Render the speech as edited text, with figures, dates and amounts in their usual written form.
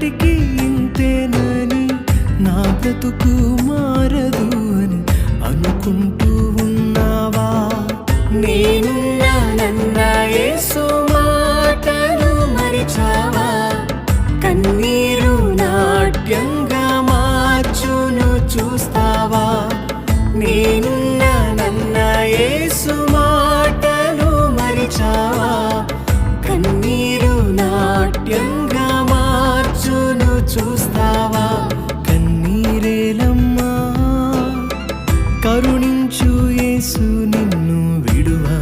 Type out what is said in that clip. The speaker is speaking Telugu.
ఎప్పటికీ ఇంతేనని, నా బ్రతుకు మారదు అని అనుకుంటూ ఉన్నావా? నేనున్నానన్న యేసు మాటలు మరిచావా? కన్నీరు నాట్యంగా మార్చును చూస్తావా? నేనున్నానన్న యేసు మాటలు మరిచావా? కన్నీరు నాట్యంగా మార్చును చూస్తావా? కన్నీరేలమ్మా, కరుణించు యేసు నిన్ను విడువా.